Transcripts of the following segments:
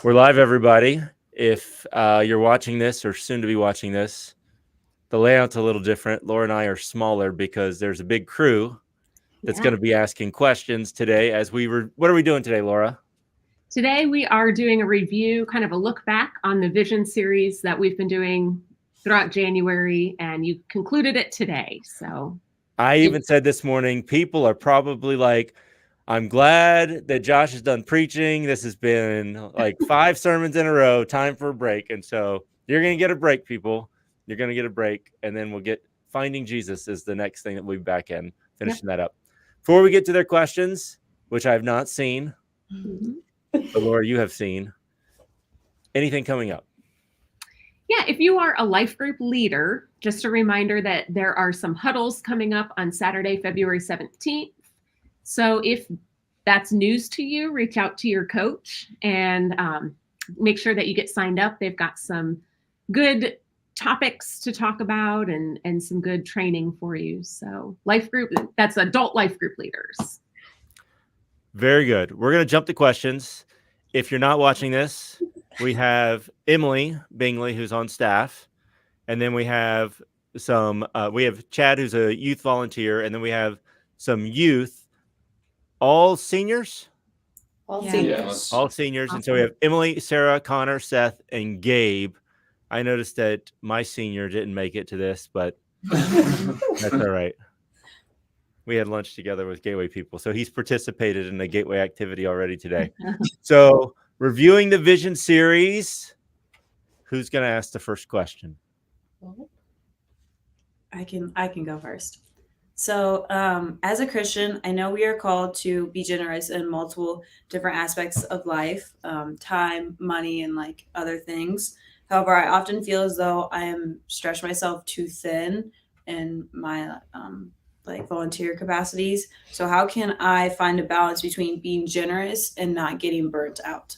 We're live, everybody. If you're watching this or soon to be watching this, the layout's a little different. Laura and I are smaller because there's a big crew that's going to be asking questions today. What are we doing today, Laura? Today we are doing a review, kind of a look back on the Vision series that we've been doing throughout January, and you concluded it today. So I even said this morning, people are probably like, I'm glad that Josh is done preaching. This has been like 5 sermons in a row. Time for a break. And so you're going to get a break, people. You're going to get a break. And then we'll get Finding Jesus is the next thing that we'll be back in, finishing that up. Before we get to their questions, which I have not seen, but Laura, you have seen, anything coming up? Yeah, if you are a life group leader, just a reminder that there are some huddles coming up on Saturday, February 17th. So if that's news to you, reach out to your coach and make sure that you get signed up. They've got some good topics to talk about and some good training for you. So life group, that's adult life group leaders. Very good. We're going to jump to questions. If you're not watching this, we have Emily Bingley, who's on staff. And then we have we have Chad, who's a youth volunteer. And then we have some youth, all seniors? All seniors. All seniors. Awesome. And so we have Emily, Sarah, Connor, Seth, and Gabe. I noticed that my senior didn't make it to this, but that's all right. We had lunch together with Gateway people. So he's participated in a Gateway activity already today. So reviewing the Vision series, who's going to ask the first question? I can go first. So as a Christian, I know we are called to be generous in multiple different aspects of life, time, money, and like other things. However, I often feel as though I am stretched myself too thin in my like volunteer capacities. So how can I find a balance between being generous and not getting burnt out?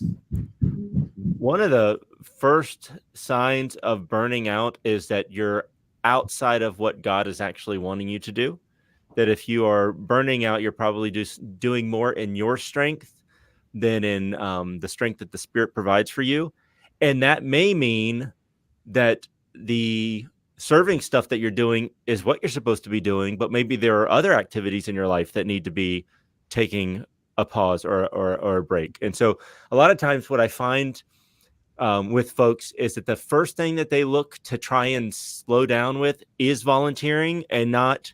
One of the first signs of burning out is that you're outside of what God is actually wanting you to do. That if you are burning out, you're probably just doing more in your strength than in the strength that the Spirit provides for you. And that may mean that the serving stuff that you're doing is what you're supposed to be doing, but maybe there are other activities in your life that need to be taking a pause or a break. And so a lot of times what I find with folks is that the first thing that they look to try and slow down with is volunteering and not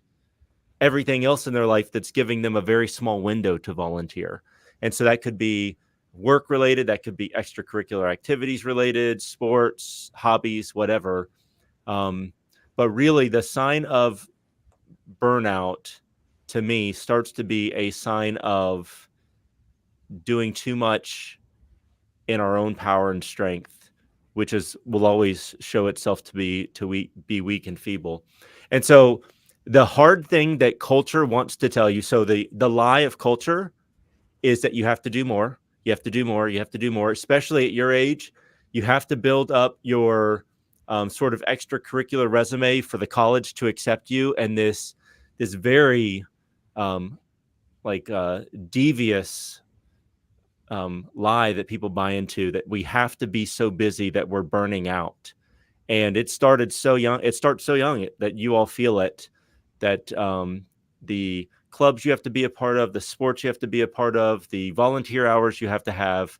everything else in their life that's giving them a very small window to volunteer. And so that could be work related, that could be extracurricular activities related, sports, hobbies, whatever. But really the sign of burnout to me starts to be a sign of doing too much in our own power and strength, which will always show itself to be weak and feeble. And so the hard thing that culture wants to tell you, so the lie of culture is that you have to do more, you have to do more, you have to do more, especially at your age. You have to build up your sort of extracurricular resume for the college to accept you. And this very devious lie that people buy into, that we have to be so busy that we're burning out. And it starts so young that you all feel it, that the clubs you have to be a part of, the sports you have to be a part of, the volunteer hours you have to have,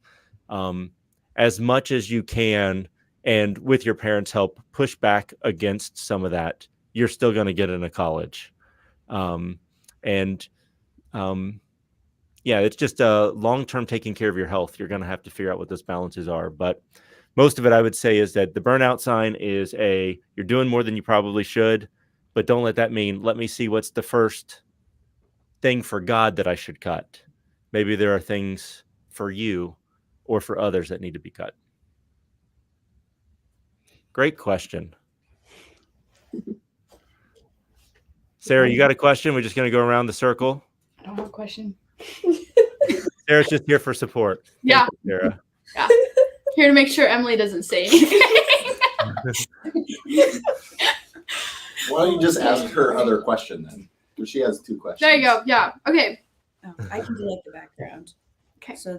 as much as you can, and with your parents' help, push back against some of that. You're still going to get into college. It's just a long-term taking care of your health. You're going to have to figure out what those balances are. But most of it, I would say, is that the burnout sign is you're doing more than you probably should, but don't let that mean, let me see what's the first thing for God that I should cut. Maybe there are things for you or for others that need to be cut. Great question. Sarah, you got a question? We're just going to go around the circle. I don't have a question. Sarah's just here for support. Yeah. Thank you, Sarah. Yeah. Here to make sure Emily doesn't say anything. Why don't you just ask her other question then? She has 2 questions. There you go. Yeah. Okay. I can do like the background. Okay. So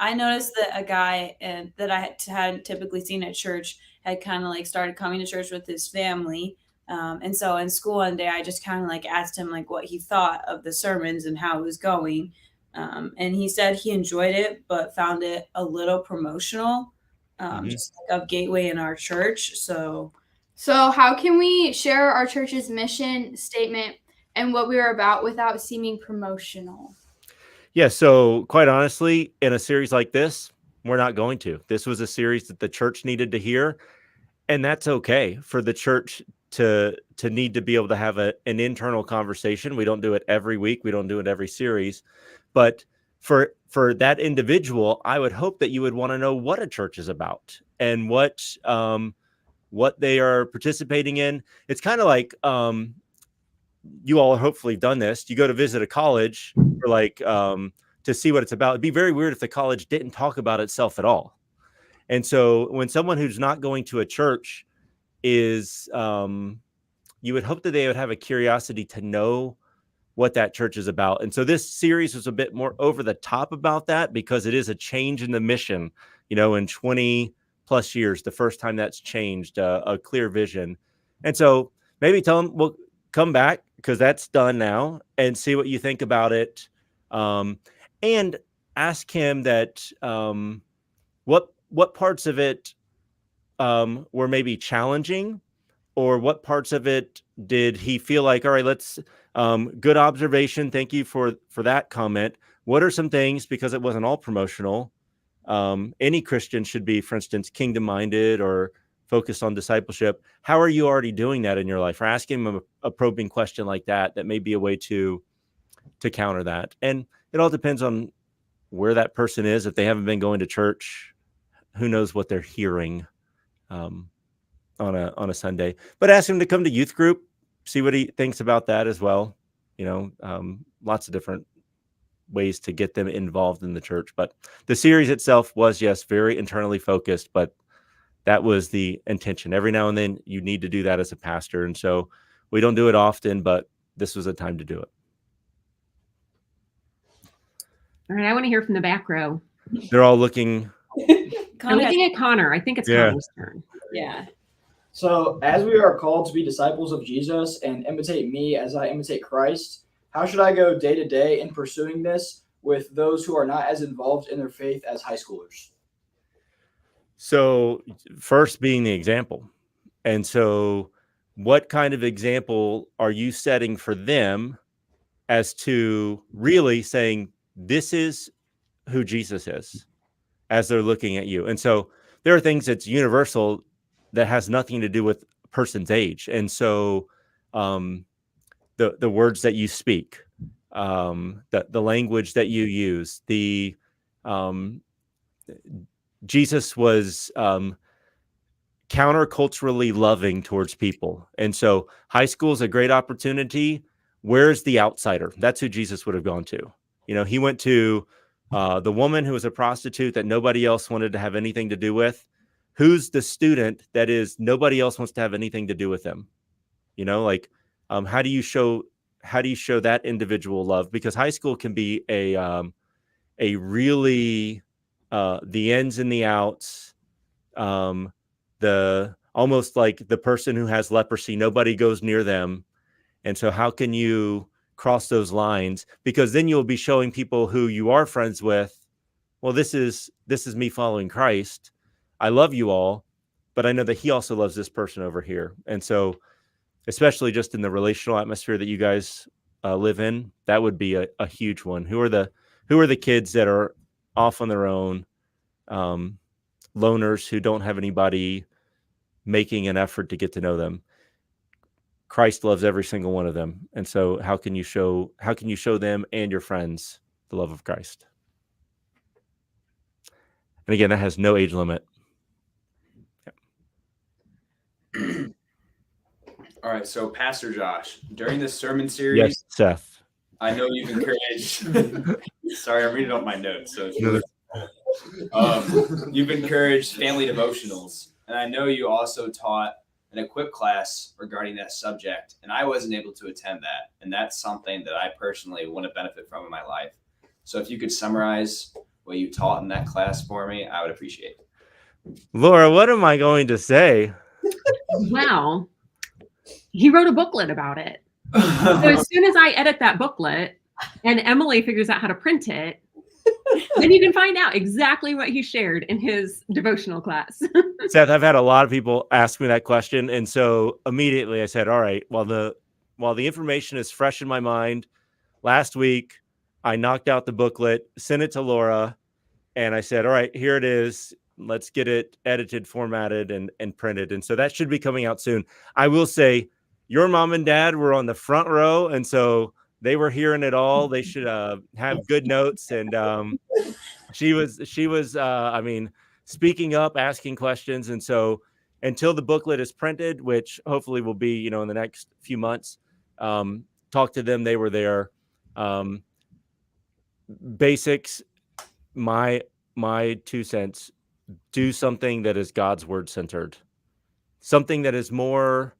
I noticed that a guy that I hadn't typically seen at church had kind of like started coming to church with his family. And so in school one day, I just kind of like asked him like what he thought of the sermons and how it was going. And he said he enjoyed it, but found it a little promotional, just like of Gateway in our church. So how can we share our church's mission statement and what we are about without seeming promotional? Yeah, so quite honestly, in a series like this, we're not going to. This was a series that the church needed to hear, and that's okay for the church to need to be able to have an internal conversation. We don't do it every week. We don't do it every series. But for that individual, I would hope that you would want to know what a church is about and what they are participating in. It's kind of like you all hopefully done this. You go to visit a college for like to see what it's about. It'd be very weird if the college didn't talk about itself at all. And so when someone who's not going to a church is, you would hope that they would have a curiosity to know what that church is about. And so this series was a bit more over the top about that because it is a change in the mission, in 20 plus years, the first time that's changed, a clear vision. And so maybe tell them, well, come back because that's done now and see what you think about it. And ask him that, what parts of it were maybe challenging, or what parts of it did he feel like, all right, let's good observation. Thank you for that comment. What are some things, because it wasn't all promotional, any Christian should be, for instance, kingdom minded or focused on discipleship. How are you already doing that in your life? Or asking him a probing question like that may be a way to counter that. And it all depends on where that person is. If they haven't been going to church, who knows what they're hearing on a Sunday. But ask him to come to youth group, see what he thinks about that as well. Lots of different ways to get them involved in the church. But the series itself was, yes, very internally focused, but that was the intention. Every now and then you need to do that as a pastor. And so we don't do it often, but this was a time to do it. All right, I want to hear from the back row. They're all looking. I'm looking at Connor. I think it's Connor's turn. Yeah. So, as we are called to be disciples of Jesus and imitate me as I imitate Christ, how should I go day to day in pursuing this with those who are not as involved in their faith as high schoolers? So, first being the example. And so, what kind of example are you setting for them as to really saying, this is who Jesus is, as they're looking at you? And so there are things that's universal that has nothing to do with a person's age. And so the words that you speak, the language that you use, Jesus was counterculturally loving towards people. And so high school is a great opportunity. Where's the outsider? That's who Jesus would have gone to. He went to the woman who was a prostitute that nobody else wanted to have anything to do with. Who's the student that is nobody else wants to have anything to do with them? How do you show that individual love? Because high school can be a really the ins and the outs, the almost like the person who has leprosy, nobody goes near them. And so how can you cross those lines? Because then you'll be showing people who you are friends with, well, this is me following Christ. I love you all, but I know that he also loves this person over here. And so especially just in the relational atmosphere that you guys live in, that would be a huge one. Who are the kids that are off on their own, loners who don't have anybody making an effort to get to know them? Christ loves every single one of them. And so how can you show them and your friends the love of Christ? And again, that has no age limit. All right, so Pastor Josh, during this sermon series, Yes, Seth. I know you've encouraged. Sorry, I'm reading up my notes. So you've encouraged family devotionals, and I know you also taught an equip class regarding that subject, and I wasn't able to attend that, and that's something that I personally want to benefit from in my life. So if you could summarize what you taught in that class for me, I would appreciate it. Laura, what am I going to say? Well, he wrote a booklet about it. So as soon as I edit that booklet and Emily figures out how to print it, then you can find out exactly what he shared in his devotional class. Seth, I've had a lot of people ask me that question. And so immediately I said, all right, while the information is fresh in my mind, last week I knocked out the booklet, sent it to Laura, and I said, all right, here it is. Let's get it edited, formatted, and printed. And so that should be coming out soon. I will say your mom and dad were on the front row, and so they were hearing it all. They should have good notes. And she was I mean, speaking up, asking questions. And so until the booklet is printed, which hopefully will be, in the next few months, talk to them. They were there. Basics, my 2 cents, do something that is God's word centered, something that is more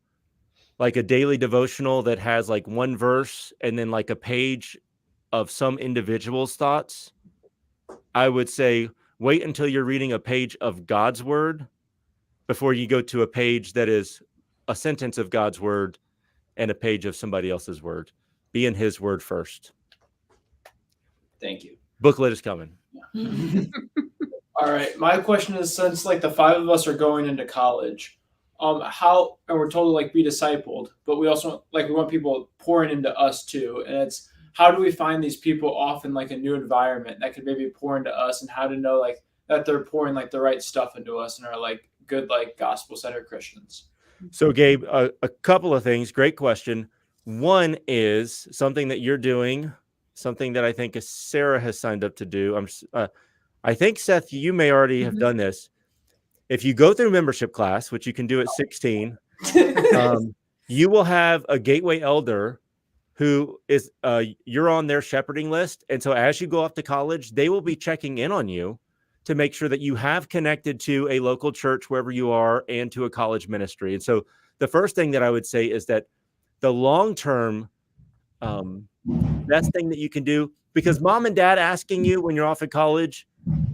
like a daily devotional that has like one verse and then like a page of some individual's thoughts. I would say wait until you're reading a page of God's word before you go to a page that is a sentence of God's word and a page of somebody else's word. Be in his word first. Thank you. Booklet is coming. All right. My question is, since like the 5 of us are going into college, how, and we're told to like be discipled, but we also we want people pouring into us too. And it's, how do we find these people off in like a new environment that could maybe pour into us, and how to know like that they're pouring like the right stuff into us and are like good, like gospel centered Christians? So Gabe, a couple of things. Great question. One is something that you're doing, something that I think Sarah has signed up to do. I think, Seth, you may already have done this. If you go through membership class, which you can do at 16, you will have a Gateway elder who is, you're on their shepherding list. And so as you go off to college, they will be checking in on you to make sure that you have connected to a local church wherever you are and to a college ministry. And so the first thing that I would say is that the long-term best thing that you can do, because mom and dad asking you when you're off at college,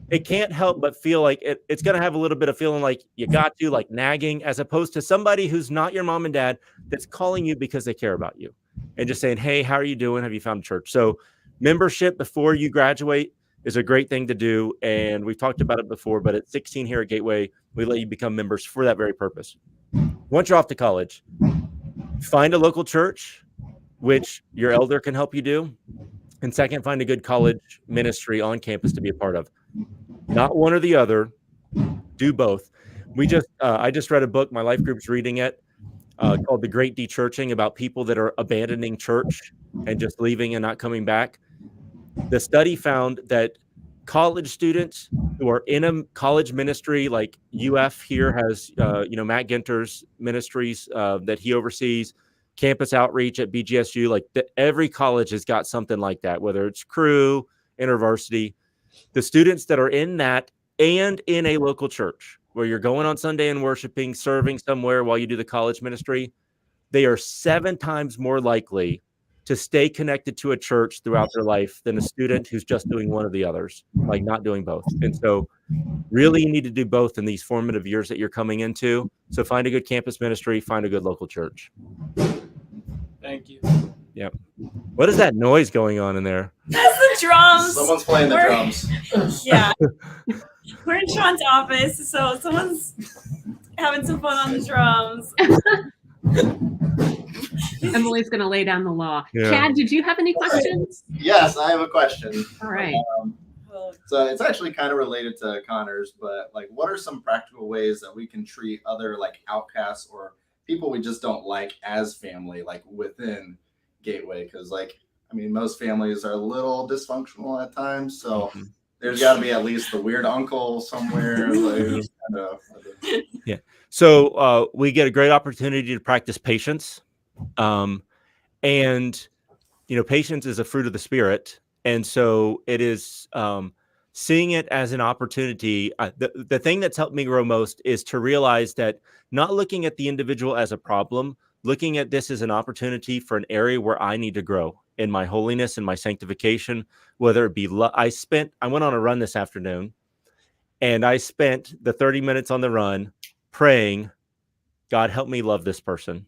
it can't help but feel like it's going to have a little bit of feeling like you got to, like nagging, as opposed to somebody who's not your mom and dad that's calling you because they care about you and just saying, hey, how are you doing? Have you found a church? So membership before you graduate is a great thing to do. And we've talked about it before, but at 16 here at Gateway, we let you become members for that very purpose. Once you're off to college, find a local church, which your elder can help you do. And second, find a good college ministry on campus to be a part of. Not one or the other, do both. I just read a book, my life group's reading it, called The Great Dechurching, about people that are abandoning church and just leaving and not coming back. The study found that college students who are in a college ministry, like UF here has, Matt Ginter's ministries that he oversees, campus outreach at BGSU, every college has got something like that, whether it's Cru, InterVarsity. The students that are in that and in a local church where you're going on Sunday and worshiping, serving somewhere while you do the college ministry, they are 7 times more likely to stay connected to a church throughout their life than a student who's just doing one of the others, like not doing both. And so really you need to do both in these formative years that you're coming into. So find a good campus ministry, find a good local church. Thank you. Yep. What is that noise going on in there? That's the drums. Someone's playing the drums. Yeah. We're in Sean's office, so someone's having some fun on the drums. Emily's going to lay down the law. Yeah. Chad, did you have any questions? Yes, I have a question. All right. So it's actually kind of related to Connor's, but what are some practical ways that we can treat other outcasts or people we just don't like as family, within Gateway? Because most families are a little dysfunctional at times, so there's got to be at least the weird uncle somewhere. Yeah. So we get a great opportunity to practice patience, and patience is a fruit of the Spirit, and so it is seeing it as an opportunity. The thing that's helped me grow most is to realize that not looking at the individual as a problem, looking at this as an opportunity for an area where I need to grow. in my holiness and my sanctification, whether it be I went on a run this afternoon, and I spent the 30 minutes on the run praying, God, help me love this person.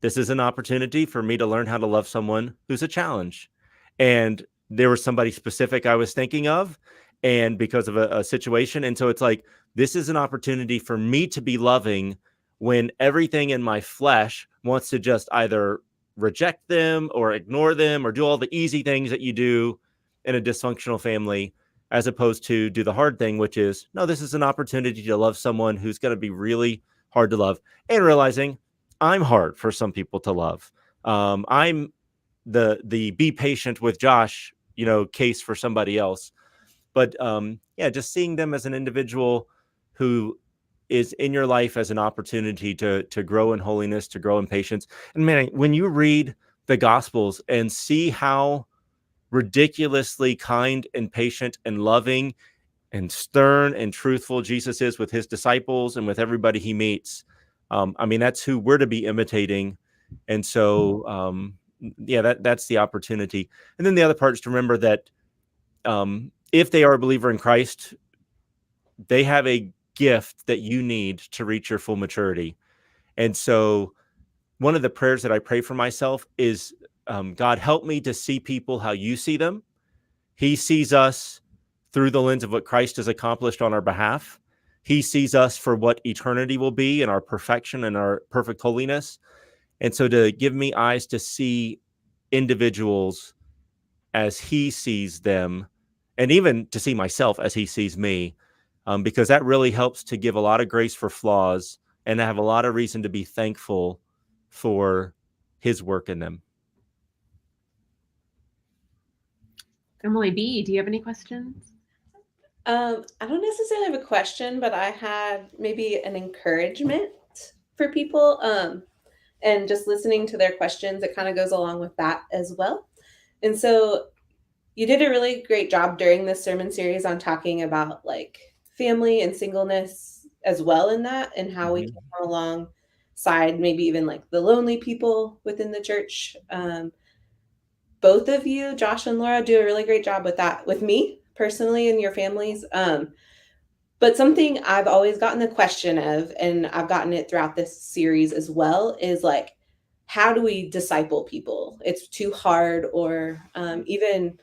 This is an opportunity for me to learn how to love someone who's a challenge. And there was somebody specific I was thinking of, and because of a situation. And so it's like, this is an opportunity for me to be loving when everything in my flesh wants to just either reject them or ignore them or do all the easy things that you do in a dysfunctional family, as opposed to do the hard thing, which is, no, this is an opportunity to love someone who's going to be really hard to love, and realizing I'm hard for some people to love. I'm the be patient with Josh, case for somebody else. But just seeing them as an individual who is in your life as an opportunity to grow in holiness, to grow in patience. And man, when you read the Gospels and see how ridiculously kind and patient and loving and stern and truthful Jesus is with his disciples and with everybody he meets, that's who we're to be imitating. And so, that's the opportunity. And then the other part is to remember that if they are a believer in Christ, they have a gift that you need to reach your full maturity. And so one of the prayers that I pray for myself is, God, help me to see people how you see them. He sees us through the lens of what Christ has accomplished on our behalf. He sees us for what eternity will be and our perfection and our perfect holiness. And so to give me eyes to see individuals as he sees them, and even to see myself as he sees me, because that really helps to give a lot of grace for flaws and to have a lot of reason to be thankful for his work in them. Emily B., do you have any questions? I don't necessarily have a question, but I had maybe an encouragement for people. And just listening to their questions, it kind of goes along with that as well. And so you did a really great job during this sermon series on talking about like family and singleness as well in that, and how we can come alongside maybe even like the lonely people within the church. Both of you, Josh and Laura, do a really great job with that, with me personally and your families. But something I've always gotten the question of, and I've gotten it throughout this series as well, is like, how do we disciple people? It's too hard, or even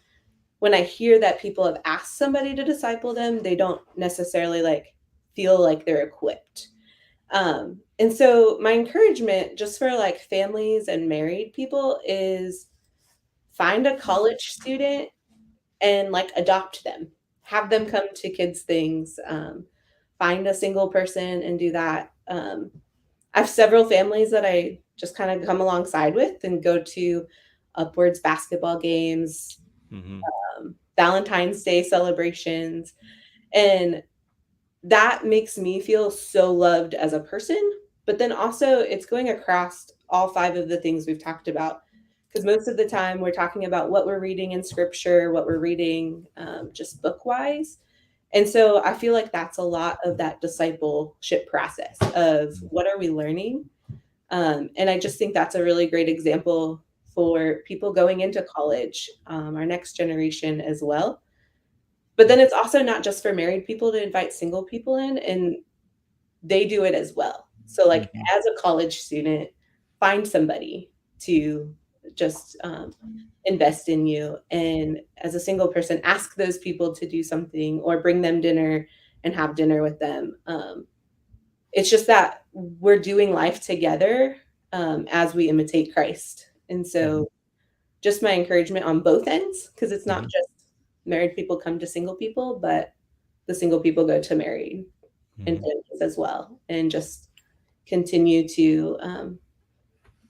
when I hear that people have asked somebody to disciple them, they don't necessarily like feel like they're equipped. And so my encouragement just for like families and married people is find a college student and like adopt them. Have them come to kids' things, find a single person and do that. I have several families that I just kind of come alongside with and go to Upwards basketball games, Valentine's Day celebrations. And that makes me feel so loved as a person. But then also it's going across all 5 of the things we've talked about. Because most of the time we're talking about what we're reading in scripture, what we're reading just book-wise. And so I feel like that's a lot of that discipleship process of what are we learning? And I just think that's a really great example for people going into college, our next generation as well. But then it's also not just for married people to invite single people in, and they do it as well. So like as a college student, find somebody to just invest in you, and as a single person, ask those people to do something or bring them dinner and have dinner with them. It's just that we're doing life together as we imitate Christ. And so just my encouragement on both ends, because it's not just married people come to single people, but the single people go to married and families as well, and just continue to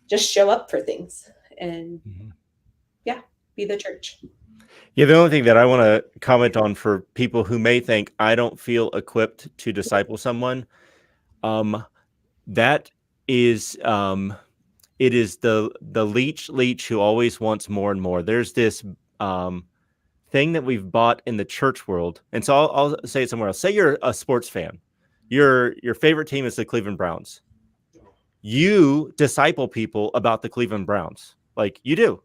just show up for things and be the church. Yeah, the only thing that I want to comment on for people who may think I don't feel equipped to disciple someone, that is it is the leech who always wants more and more. There's this thing that we've bought in the church world, and so I'll say it somewhere else. Say you're a sports fan, your favorite team is the Cleveland Browns. You disciple people about the Cleveland Browns, like you do.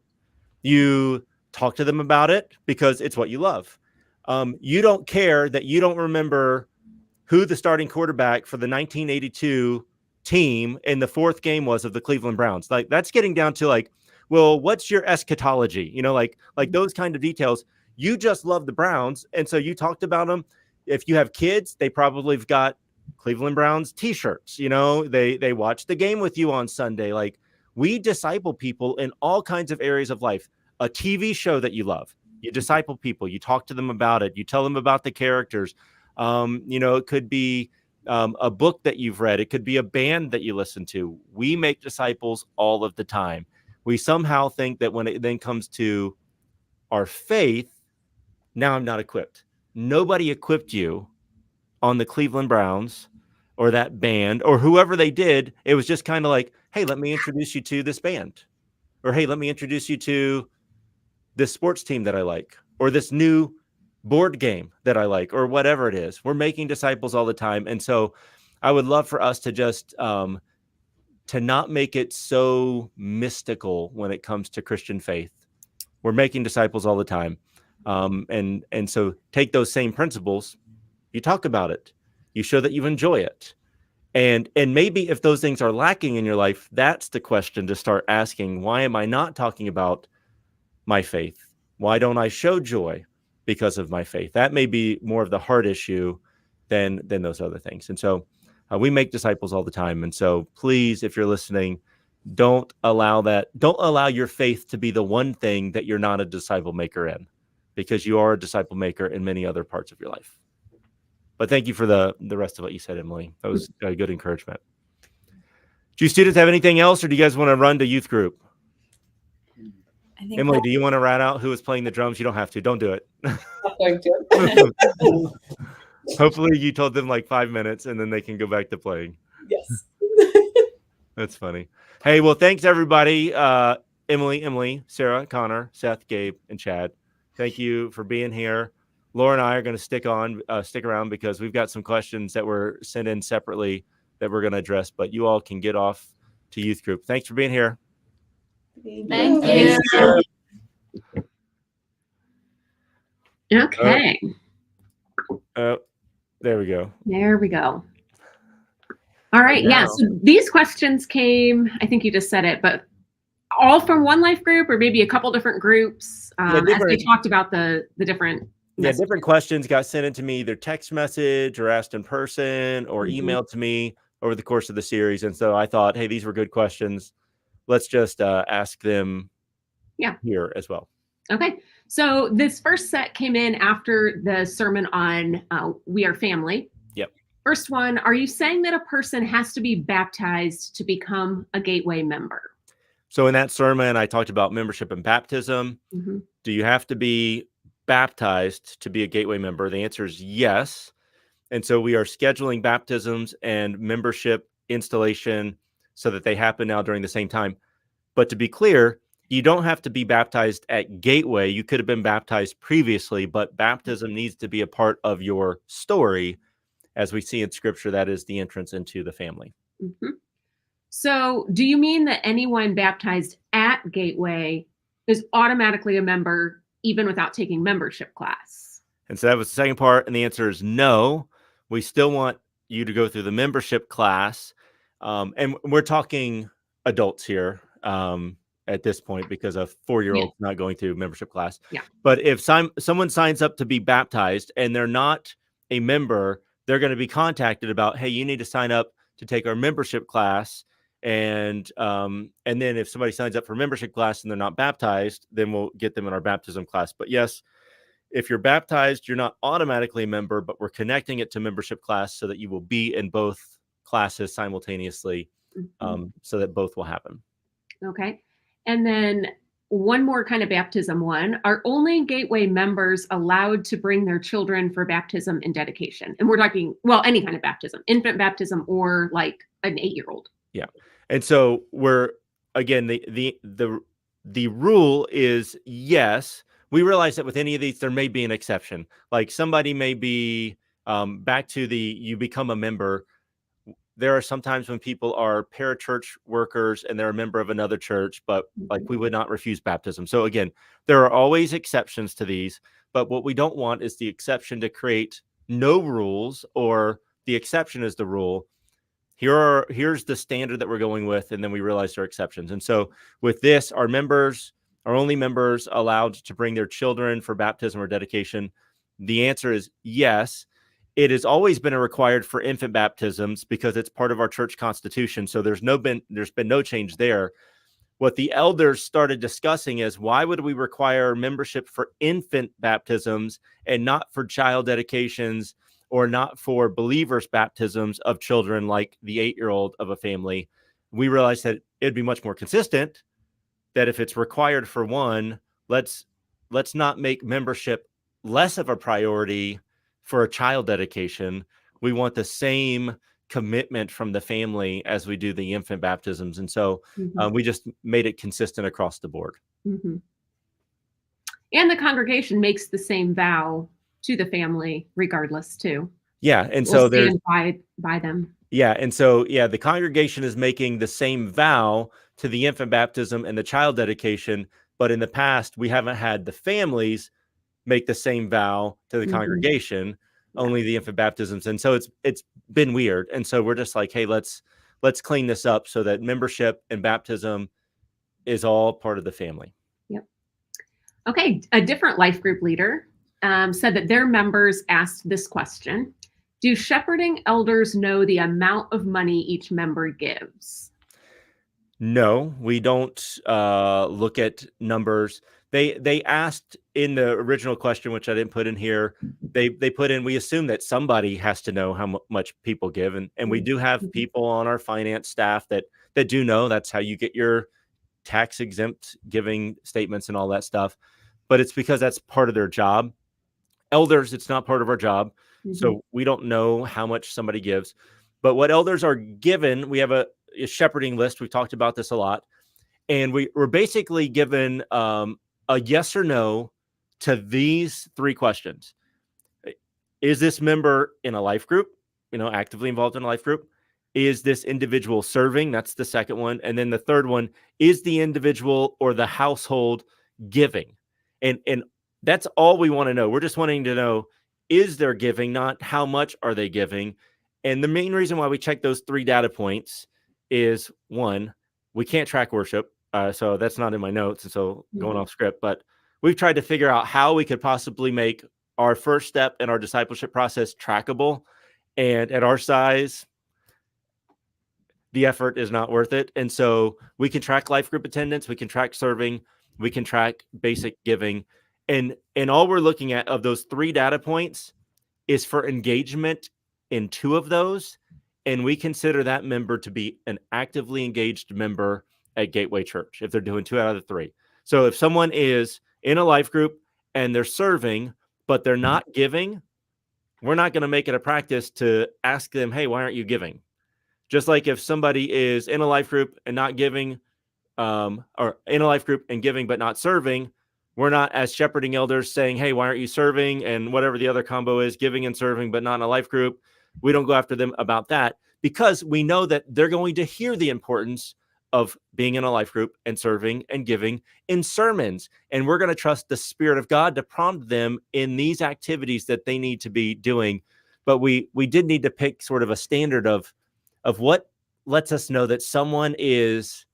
You talk to them about it because it's what you love. You don't care that you don't remember who the starting quarterback for the 1982 team in the fourth game was of the Cleveland Browns. Like, that's getting down to like, well, what's your eschatology? You know, like those kind of details. You just love the Browns, and so you talked about them. If you have kids, they probably have got Cleveland Browns t-shirts. You know, they watch the game with you on Sunday. Like, we disciple people in all kinds of areas of life. A TV show that you love, you disciple people. You talk to them about it. You tell them about the characters. You know, it could be a book that you've read. It could be a band that you listen to. We make disciples all of the time. We somehow think that when it then comes to our faith, now I'm not equipped. Nobody equipped you on the Cleveland Browns or that band or whoever they did. It was just kind of like, hey, let me introduce you to this band, or hey, let me introduce you to this sports team that I like, or this new board game that I like, or whatever it is. We're making disciples all the time. And so I would love for us to just to not make it so mystical when it comes to Christian faith. We're making disciples all the time. And so take those same principles, you talk about it, you show that you enjoy it. And maybe if those things are lacking in your life, that's the question to start asking. Why am I not talking about my faith? Why don't I show joy because of my faith? That may be more of the heart issue than those other things. And so we make disciples all the time. And so please, if you're listening, don't allow your faith to be the one thing that you're not a disciple maker in, because you are a disciple maker in many other parts of your life. But thank you for the rest of what you said, Emily. That was a good encouragement. Do you students have anything else, or do you guys want to run to youth group? I think Emily, do you want to rat out who is playing the drums? You don't have to. Don't do it. Hopefully you told them like 5 minutes and then they can go back to playing. Yes. That's funny. Hey, well, thanks everybody. Emily, Sarah, Connor, Seth, Gabe, and Chad. Thank you for being here. Laura and I are going to stick around because we've got some questions that were sent in separately that we're going to address, but you all can get off to youth group. Thanks for being here. Thank you. Okay. There we go. There we go. All right. Yeah. So these questions came, I think you just said it, but all from one life group or maybe a couple different groups as they talked about the different. Yeah, different questions got sent into me, either text message or asked in person or emailed to me over the course of the series. And so I thought, hey, these were good questions. Let's just ask them here as well. Okay. So this first set came in after the sermon on We Are Family. Yep. First one, are you saying that a person has to be baptized to become a Gateway member? So in that sermon, I talked about membership and baptism. Mm-hmm. Do you have to be baptized to be a Gateway member? The answer is yes. And so we are scheduling baptisms and membership installation so that they happen now during the same time. But to be clear, you don't have to be baptized at Gateway. You could have been baptized previously, but baptism needs to be a part of your story. As we see in scripture, that is the entrance into the family. Mm-hmm. So do you mean that anyone baptized at Gateway is automatically a member even without taking membership class? And so that was the second part. And the answer is no. We still want you to go through the membership class. And we're talking adults here at this point because a 4-year-old not going through membership class. Yeah. But if someone signs up to be baptized and they're not a member, they're going to be contacted about, hey, you need to sign up to take our membership class. And then if somebody signs up for membership class and they're not baptized, then we'll get them in our baptism class. But yes, if you're baptized, you're not automatically a member, but we're connecting it to membership class so that you will be in both classes simultaneously, so that both will happen. Okay. And then one more kind of baptism one. Are only Gateway members allowed to bring their children for baptism and dedication? And we're talking, well, any kind of baptism, infant baptism or like an 8-year-old. Yeah. And so we're, again, the rule is yes. We realize that with any of these, there may be an exception. Like somebody may be back to you become a member. there are sometimes when people are parachurch workers and they're a member of another church, but like we would not refuse baptism. So again, there are always exceptions to these, but what we don't want is the exception to create no rules, or the exception is the rule. Here's the standard that we're going with, and then we realize there are exceptions. And so with this, our members are only members allowed to bring their children for baptism or dedication. The answer is yes. It has always been required for infant baptisms because it's part of our church constitution. So there's been no change there. What the elders started discussing is, why would we require membership for infant baptisms and not for child dedications, or not for believers' baptisms of children like the 8-year-old of a family? We realized that it'd be much more consistent that if it's required for one, let's not make membership less of a priority for a child dedication. We want the same commitment from the family as we do the infant baptisms. And so we just made it consistent across the board. And the congregation makes the same vow to the family regardless too. Yeah. And so there's by them. Yeah. And so, the congregation is making the same vow to the infant baptism and the child dedication. But in the past, we haven't had the families make the same vow to the congregation, only the infant baptisms. And so it's been weird. And so we're just like, hey, let's clean this up so that membership and baptism is all part of the family. Yep. Okay. A different life group leader said that their members asked this question: do shepherding elders know the amount of money each member gives? No, we don't look at numbers. They asked in the original question, which I didn't put in here, they put in, we assume that somebody has to know how much people give. And we do have people on our finance staff that do know. That's how you get your tax exempt giving statements and all that stuff. But it's because that's part of their job. Elders, it's not part of our job. So we don't know how much somebody gives. But what elders are given, we have a shepherding list. We've talked about this a lot. And we're basically given a yes or no to these 3 questions. Is this member in a life group, actively involved in a life group? Is this individual serving? That's the second one. And then the third one, is the individual or the household giving? And that's all we want to know. We're just wanting to know, is there giving, not how much are they giving? And the main reason why we check those 3 data points is, one, we can't track worship. So that's not in my notes. And so going off script, but we've tried to figure out how we could possibly make our first step in our discipleship process trackable. And at our size, the effort is not worth it. And so we can track life group attendance, we can track serving, we can track basic giving. And all we're looking at of those 3 data points is for engagement in 2 of those. And we consider that member to be an actively engaged member at Gateway Church if they're doing 2 out of the 3. So if someone is in a life group and they're serving, but they're not giving, we're not going to make it a practice to ask them, hey, why aren't you giving? Just like if somebody is in a life group and not giving, or in a life group and giving but not serving, we're not, as shepherding elders, saying, hey, why aren't you serving? And whatever the other combo is, giving and serving but not in a life group, we don't go after them about that, because we know that they're going to hear the importance of being in a life group and serving and giving in sermons. And we're going to trust the Spirit of God to prompt them in these activities that they need to be doing. But we did need to pick sort of a standard of what lets us know that someone is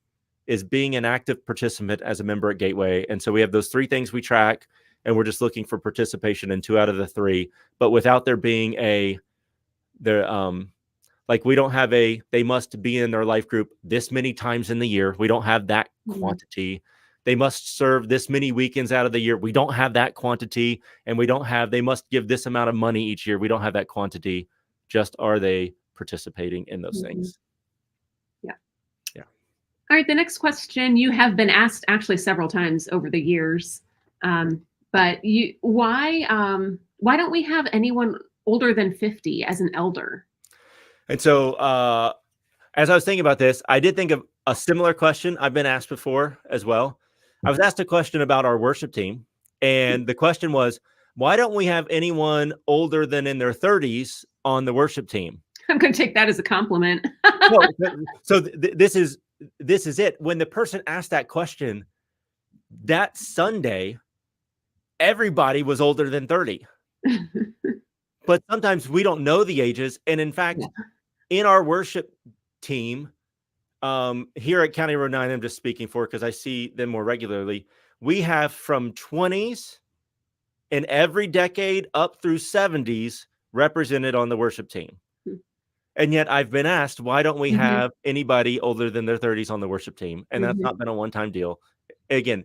being an active participant as a member at Gateway. And so we have those 3 things we track, and we're just looking for participation in 2 out of the 3. But without there being like we don't have they must be in their life group this many times in the year. We don't have that quantity. They must serve this many weekends out of the year. We don't have that quantity. And we don't have, they must give this amount of money each year. We don't have that quantity. Just, are they participating in those things? Yeah. Yeah. All right. The next question, you have been asked actually several times over the years, but why don't we have anyone older than 50 as an elder? And so as I was thinking about this, I did think of a similar question I've been asked before as well. I was asked a question about our worship team. And the question was, why don't we have anyone older than in their 30s on the worship team? I'm going to take that as a compliment. No, so this is it. When the person asked that question, that Sunday, everybody was older than 30. But sometimes we don't know the ages. And in fact, in our worship team, here at County Road 9, I'm just speaking for because I see them more regularly. We have from 20s in every decade up through 70s represented on the worship team. And yet I've been asked, why don't we have anybody older than their 30s on the worship team? And that's not been a one-time deal. Again,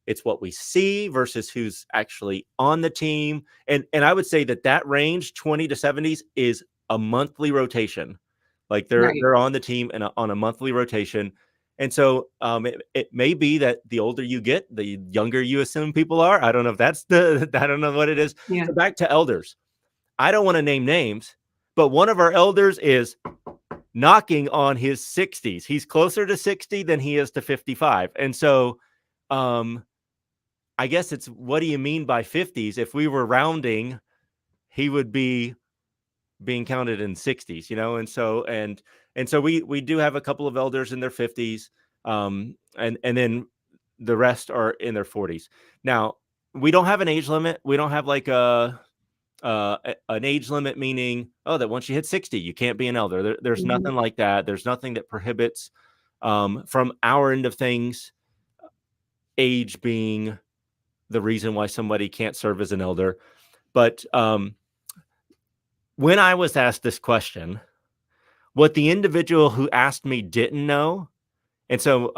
it's what we see versus who's actually on the team. And I would say that range, 20 to 70s, is a monthly rotation. Like they're on the team and on a monthly rotation. And so it may be that the older you get, the younger you assume people are. I don't know if that's I don't know what it is. Yeah. So back to elders. I don't want to name names, but one of our elders is knocking on his 60s. He's closer to 60 than he is to 55. And so I guess it's, what do you mean by 50s? If we were rounding, he would be being counted in 60s, you know? And so we do have a couple of elders in their 50s, and then the rest are in their 40s. Now, we don't have an age limit. We don't have like an age limit, meaning, that once you hit 60, you can't be an elder. There's nothing like that. There's nothing that prohibits, from our end of things, age being the reason why somebody can't serve as an elder. But when I was asked this question, what the individual who asked me didn't know, and so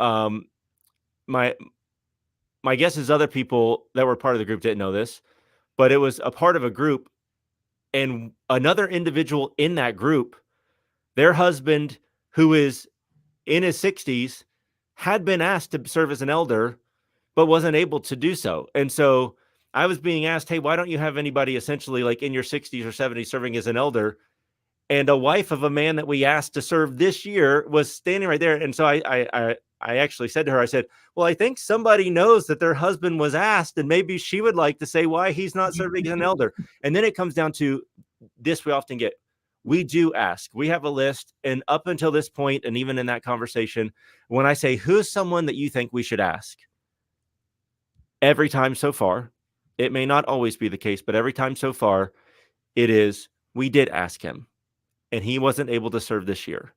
my guess is other people that were part of the group didn't know this, but it was a part of a group, and another individual in that group, their husband, who is in his 60s, had been asked to serve as an elder, but wasn't able to do so. And so I was being asked, hey, why don't you have anybody essentially like in your 60s or 70s serving as an elder? And a wife of a man that we asked to serve this year was standing right there. And so I actually said to her, I said, well, I think somebody knows that their husband was asked, and maybe she would like to say why he's not serving as an elder. And then it comes down to this. We often get, we do ask, we have a list. And up until this point, and even in that conversation, when I say, who's someone that you think we should ask? Every time so far, it may not always be the case, but every time so far, it is, we did ask him, and he wasn't able to serve this year.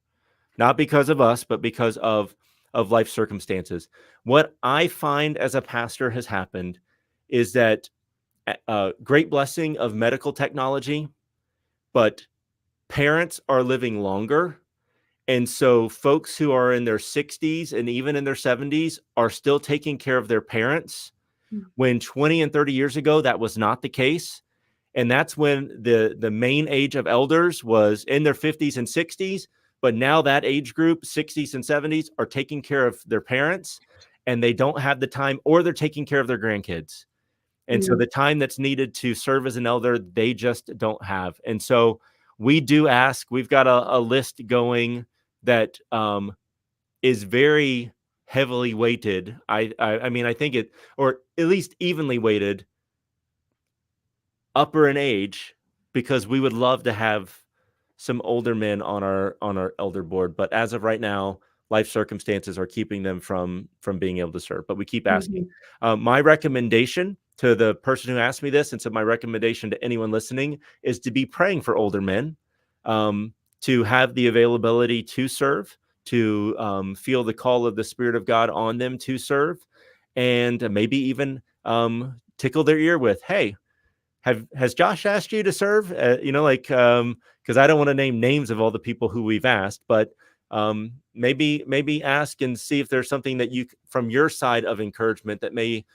Not because of us, but because of life circumstances. What I find as a pastor has happened is that great blessing of medical technology, but parents are living longer. And so folks who are in their 60s and even in their 70s are still taking care of their parents, when 20 and 30 years ago, that was not the case. And that's when the main age of elders was in their 50s and 60s. But now that age group, 60s and 70s, are taking care of their parents, and they don't have the time, or they're taking care of their grandkids. And so the time that's needed to serve as an elder, they just don't have. And so we do ask. We've got a list going that is very heavily weighted. I mean, I think it, or at least evenly weighted, upper in age, because we would love to have some older men on our elder board. But as of right now, life circumstances are keeping them from being able to serve. But we keep asking. My recommendation to the person who asked me this, and so my recommendation to anyone listening, is to be praying for older men, to have the availability to serve, to feel the call of the Spirit of God on them to serve, and maybe even tickle their ear with, hey, has Josh asked you to serve? Because I don't want to name names of all the people who we've asked, but maybe ask and see if there's something that you, from your side of encouragement, that may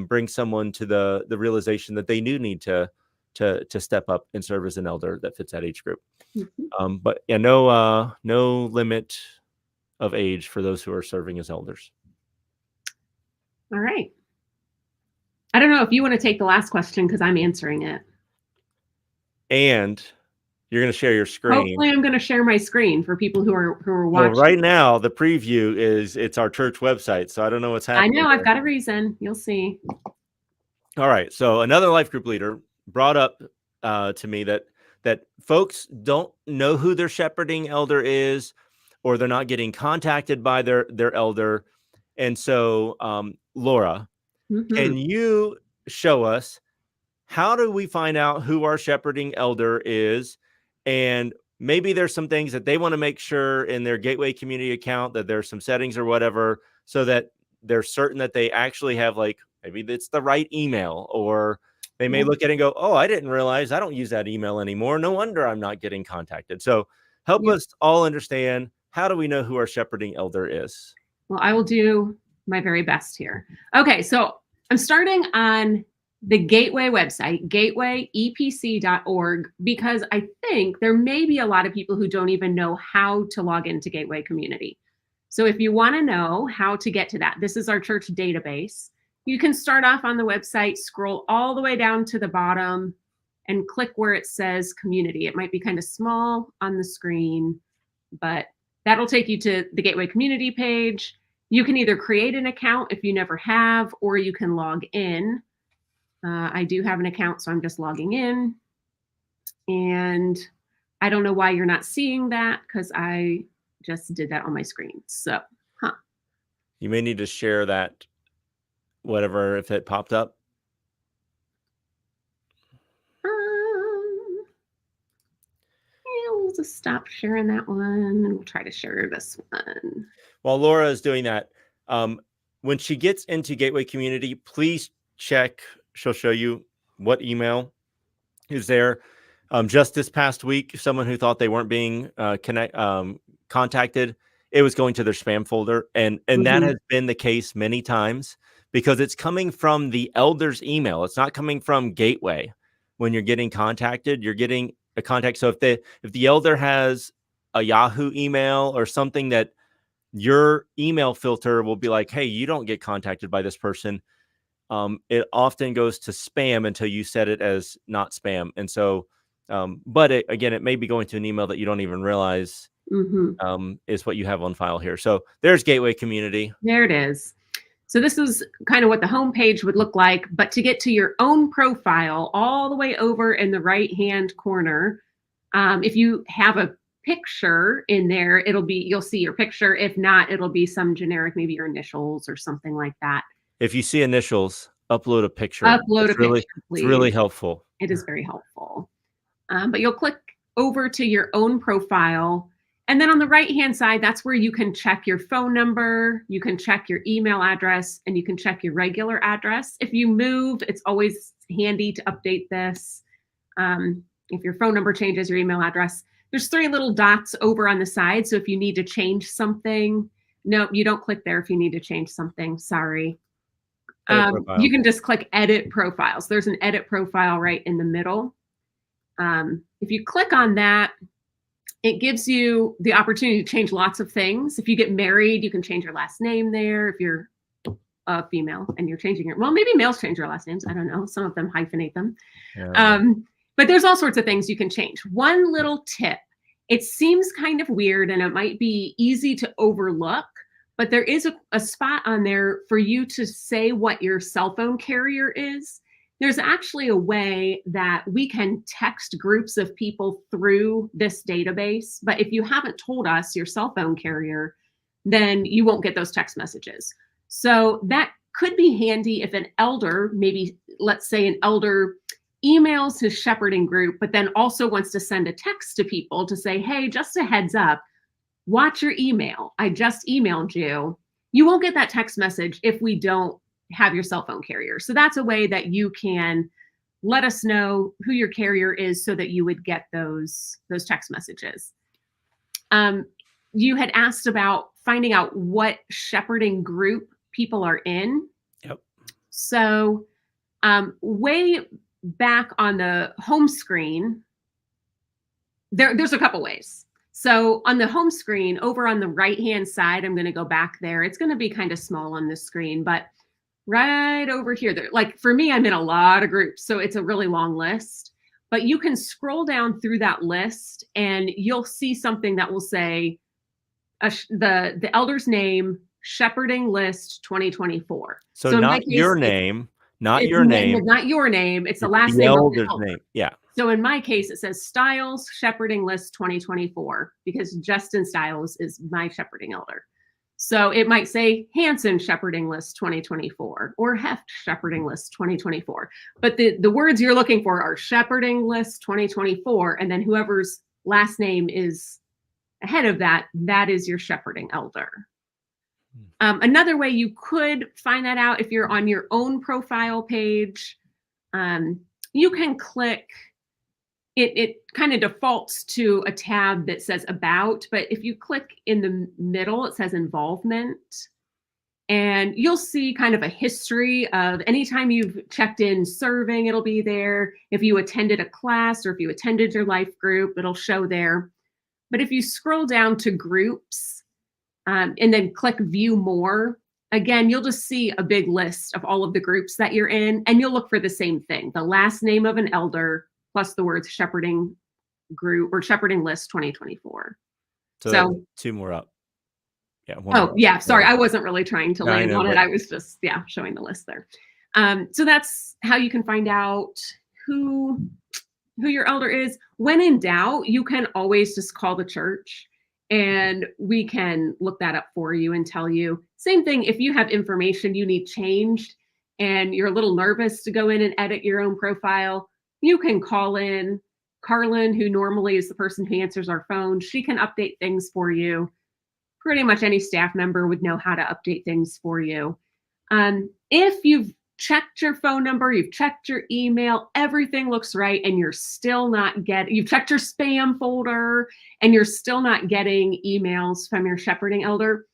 bring someone to the realization that they do need to step up and serve as an elder that fits that age group. But yeah, no limit of age for those who are serving as elders. All right. I don't know if you want to take the last question because I'm answering it. And you're going to share your screen. Hopefully, I'm going to share my screen for people who are watching. Well, right now, the preview it's our church website, so I don't know what's happening. I know. there. I've got a reason. You'll see. All right. So another life group leader brought up to me that that folks don't know who their shepherding elder is, or they're not getting contacted by their elder. And so, Laura, can you show us, how do we find out who our shepherding elder is? And maybe there's some things that they want to make sure in their Gateway community account, that there's some settings or whatever, so that they're certain that they actually have, like, maybe it's the right email, or they may look at it and go, oh, I didn't realize I don't use that email anymore. No wonder I'm not getting contacted. So help us all understand, how do we know who our shepherding elder is? Well, I will do my very best here. Okay, so I'm starting on the Gateway website, gatewayepc.org, because I think there may be a lot of people who don't even know how to log into Gateway Community. So if you want to know how to get to that, this is our church database. You can start off on the website, scroll all the way down to the bottom, and click where it says community. It might be kind of small on the screen, but that'll take you to the Gateway Community page. You can either create an account if you never have, or you can log in. I do have an account, so I'm just logging in. And I don't know why you're not seeing that, because I just did that on my screen. So, You may need to share that, whatever, if it popped up. We'll just stop sharing that one, and we'll try to share this one. While Laura is doing that, when she gets into Gateway Community, please check. She'll show you what email is there. Just this past week, someone who thought they weren't being contacted, it was going to their spam folder. And that has been the case many times, because it's coming from the elder's email. It's not coming from Gateway. When you're getting contacted, you're getting a contact. So if the elder has a Yahoo email or something, that your email filter will be like, hey, you don't get contacted by this person. It often goes to spam until you set it as not spam. And so, but it may be going to an email that you don't even realize is what you have on file here. So there's Gateway Community. There it is. So this is kind of what the home page would look like, but to get to your own profile, all the way over in the right-hand corner, if you have a picture in there, you'll see your picture. If not, it'll be some generic, maybe your initials or something like that. If you see initials, upload a picture. Upload a picture, please. It's really helpful. It is very helpful. But you'll click over to your own profile. And then on the right-hand side, that's where you can check your phone number, you can check your email address, and you can check your regular address. If you move, it's always handy to update this. If your phone number changes, your email address. There's 3 little dots over on the side. So if you need to change something, no, you don't click there if you need to change something. Sorry. You can just click Edit Profiles. There's an Edit Profile right in the middle. If you click on that, it gives you the opportunity to change lots of things. If you get married, you can change your last name there. If you're a female and you're changing well, maybe males change their last names. I don't know. Some of them hyphenate them. Yeah. But there's all sorts of things you can change. One little tip. It seems kind of weird and it might be easy to overlook, but there is a spot on there for you to say what your cell phone carrier is. There's actually a way that we can text groups of people through this database. But if you haven't told us your cell phone carrier, then you won't get those text messages. So that could be handy if an elder, maybe let's say an elder emails his shepherding group, but then also wants to send a text to people to say, hey, just a heads up, watch your email. I just emailed you. You won't get that text message if we don't have your cell phone carrier. So that's a way that you can let us know who your carrier is so that you would get those text messages. You had asked about finding out what shepherding group people are in. Yep. So way back on the home screen, there's a couple ways. So on the home screen, over on the right-hand side, I'm going to go back there. It's going to be kind of small on the screen, but right over here, like for me, I'm in a lot of groups, so it's a really long list. But you can scroll down through that list, and you'll see something that will say the elder's name, shepherding list 2024. So not your name, not your name. Not your name. It's the last the name. elder's name. Yeah. So in my case, it says Stiles Shepherding List 2024 because Justin Stiles is my shepherding elder. So it might say Hanson Shepherding List 2024 or Heft Shepherding List 2024. But the words you're looking for are Shepherding List 2024. And then whoever's last name is ahead of that, that is your shepherding elder. Another way you could find that out if you're on your own profile page, you can click. It kind of defaults to a tab that says about, but if you click in the middle, it says involvement. And you'll see kind of a history of anytime you've checked in serving, it'll be there. If you attended a class or if you attended your life group, it'll show there. But if you scroll down to groups and then click view more, again, you'll just see a big list of all of the groups that you're in, and you'll look for the same thing, the last name of an elder, plus the words shepherding group or shepherding list 2024. So 2 more up. Yeah. Oh, yeah. Sorry. I wasn't really trying to land on it. but- I was just, showing the list there. So that's how you can find out who your elder is. When in doubt, you can always just call the church and we can look that up for you and tell you. Same thing if you have information you need changed and you're a little nervous to go in and edit your own profile, you can call in Carlin, who normally is the person who answers our phone. She can update things for you. Pretty much any staff member would know how to update things for you. If you've checked your phone number, you've checked your email, everything looks right, and you're still not you've checked your spam folder, and you're still not getting emails from your shepherding elder,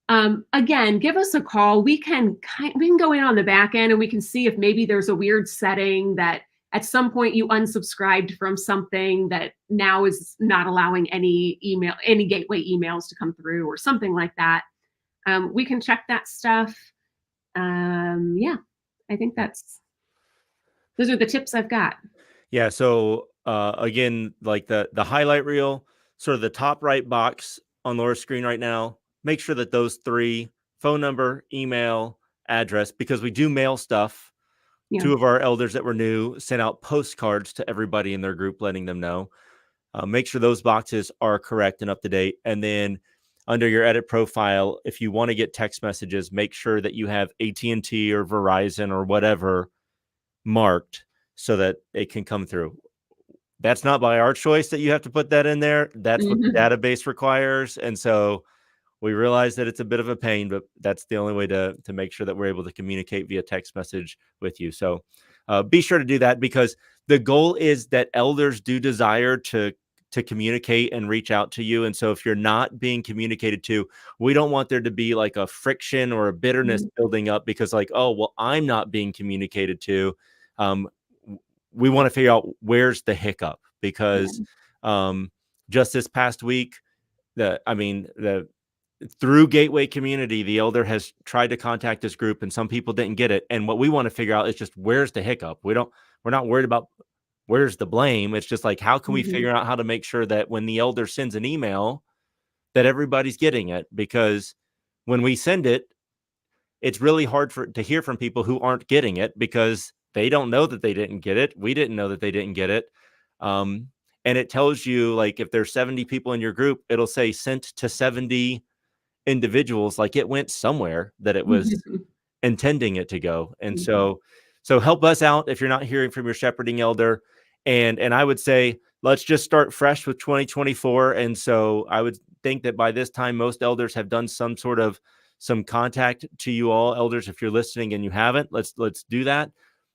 again, give us a call. We can go in on the back end and we can see if maybe there's a weird setting that at some point you unsubscribed from something that now is not allowing any gateway emails to come through or something like that. We can check that stuff. I think those are the tips I've got. Yeah. So again, like the highlight reel, sort of the top right box on Laura's screen right now, make sure that those 3, phone number, email, address, because we do mail stuff. Yeah. 2 of our elders that were new sent out postcards to everybody in their group, letting them know. Make sure those boxes are correct and up to date. And then under your edit profile, if you want to get text messages, make sure that you have AT&T or Verizon or whatever marked so that it can come through. That's not by our choice that you have to put that in there. That's what the database requires. And so we realize that it's a bit of a pain, but that's the only way to make sure that we're able to communicate via text message with you. So be sure to do that, because the goal is that elders do desire to communicate and reach out to you. And so if you're not being communicated to, we don't want there to be like a friction or a bitterness building up because like, oh, well, I'm not being communicated to. We want to figure out where's the hiccup, because just this past week, through Gateway Community, the elder has tried to contact this group and some people didn't get it. And what we want to figure out is just where's the hiccup. We're not worried about where's the blame. It's just like, how can we figure out how to make sure that when the elder sends an email that everybody's getting it? Because when we send it, it's really hard to hear from people who aren't getting it because they don't know that they didn't get it. We didn't know that they didn't get it. And it tells you, like, if there's 70 people in your group, it'll say sent to 70 individuals, like it went somewhere that it was intending it to go. And so help us out if you're not hearing from your shepherding elder. And I would say, let's just start fresh with 2024. And so I would think that by this time, most elders have done some contact to you all. Elders, if you're listening and you haven't, let's do that.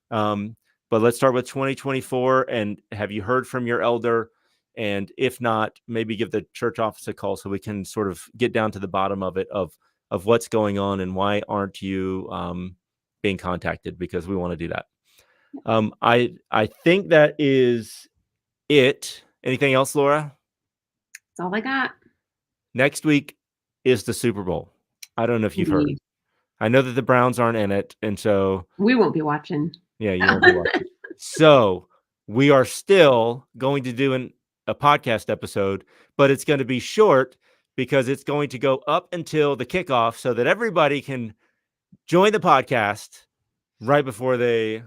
But let's start with 2024. And have you heard from your elder? And if not, maybe give the church office a call so we can sort of get down to the bottom of it, of what's going on and why aren't you being contacted, because we want to do that. I think that is it. Anything else, Laura? That's all I got. Next week is the Super Bowl. I don't know if you've heard. I know that the Browns aren't in it, and so we won't be watching. Yeah, you won't be watching. So we are still going to do a podcast episode, but it's going to be short because it's going to go up until the kickoff so that everybody can join the podcast right before they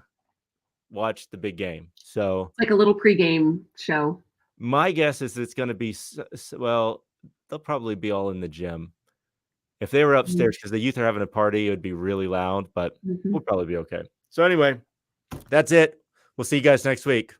watch the big game. So It's like a little pregame show. my guess is it's going to be well, they'll probably be all in the gym. If they were upstairs, because the youth are having a party, it would be really loud, but Mhm. we'll probably be okay. So anyway, that's it. We'll see you guys next week.